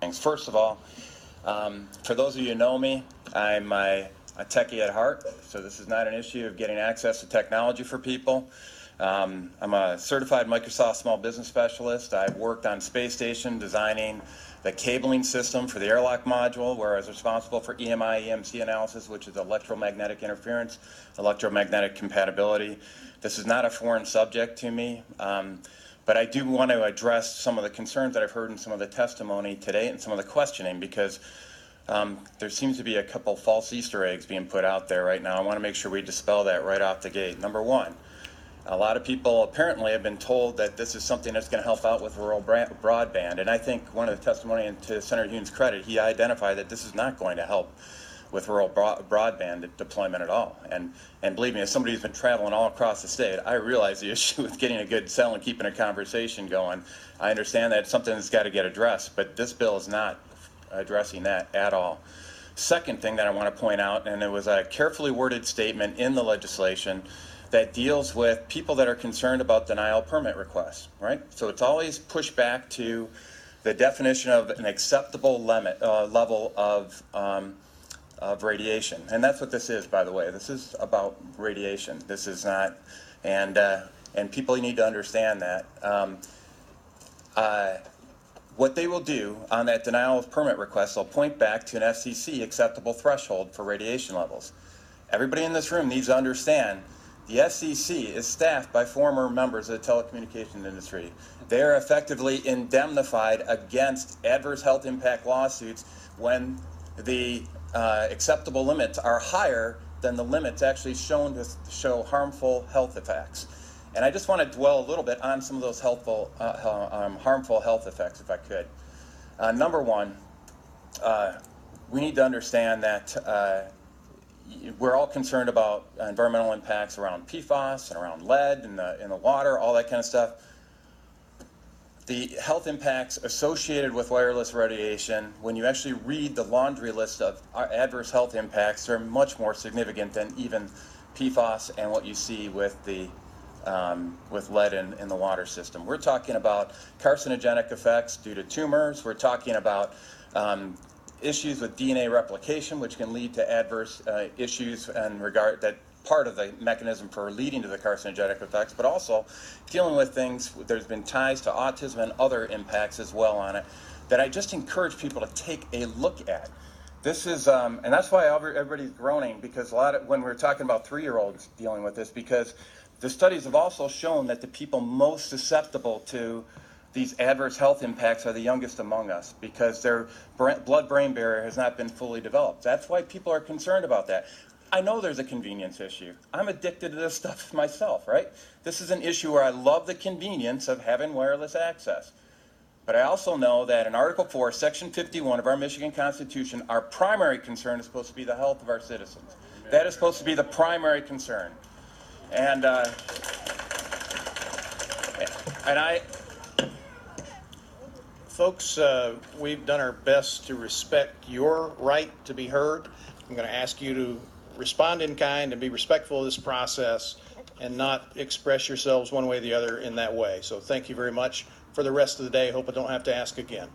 things. First of all, for those of you who know me, I'm a techie at heart, so this is not an issue of getting access to technology for people. I'm a certified Microsoft small business specialist. I've worked on space station designing the cabling system for the airlock module, where I was responsible for EMI, EMC analysis, which is electromagnetic interference, electromagnetic compatibility. This is not a foreign subject to me, but I do want to address some of the concerns that I've heard in some of the testimony today and some of the questioning, because there seems to be a couple false Easter eggs being put out there right now. I want to make sure we dispel that right off the gate. Number one, a lot of people apparently have been told that this is something that's going to help out with rural broadband, and I think one of the testimony, and to Senator Hume's credit, he identified that this is not going to help with rural broadband deployment at all. And believe me, as somebody who's been traveling all across the state, I realize the issue with getting a good cell and keeping a conversation going. I understand that it's something that's got to get addressed, but this bill is not addressing that at all. Second thing that I want to point out, and it was a carefully worded statement in the legislation that deals with people that are concerned about denial permit requests, right? So it's always pushed back to the definition of an acceptable level of radiation. And that's what this is, by the way. This is about radiation. This is not, and people need to understand that. What they will do on that denial of permit request, they'll point back to an FCC acceptable threshold for radiation levels. Everybody in this room needs to understand the FCC is staffed by former members of the telecommunications industry. They are effectively indemnified against adverse health impact lawsuits when the acceptable limits are higher than the limits actually shown to show harmful health effects. And I just want to dwell a little bit on some of those harmful health effects, if I could. Number one, we need to understand that we're all concerned about environmental impacts around PFAS and around lead in the water, all that kind of stuff. The health impacts associated with wireless radiation, when you actually read the laundry list of adverse health impacts, they're much more significant than even PFAS and what you see with the with lead in the water system. We're talking about carcinogenic effects due to tumors. We're talking about issues with DNA replication, which can lead to adverse issues in regard that part of the mechanism for leading to the carcinogenic effects, but also dealing with things, there's been ties to autism and other impacts as well on it, that I just encourage people to take a look at. This is, and that's why everybody's groaning, because when we're talking about 3-year-olds dealing with this, because the studies have also shown that the people most susceptible to these adverse health impacts are the youngest among us, because their blood-brain barrier has not been fully developed. That's why people are concerned about that. I know there's a convenience issue. I'm addicted to this stuff myself, right? This is an issue where I love the convenience of having wireless access. But I also know that in Article 4, Section 51 of our Michigan Constitution, our primary concern is supposed to be the health of our citizens. That is supposed to be the primary concern. And folks, we've done our best to respect your right to be heard. I'm going to ask you to respond in kind and be respectful of this process and not express yourselves one way or the other in that way. So thank you very much for the rest of the day. Hope I don't have to ask again.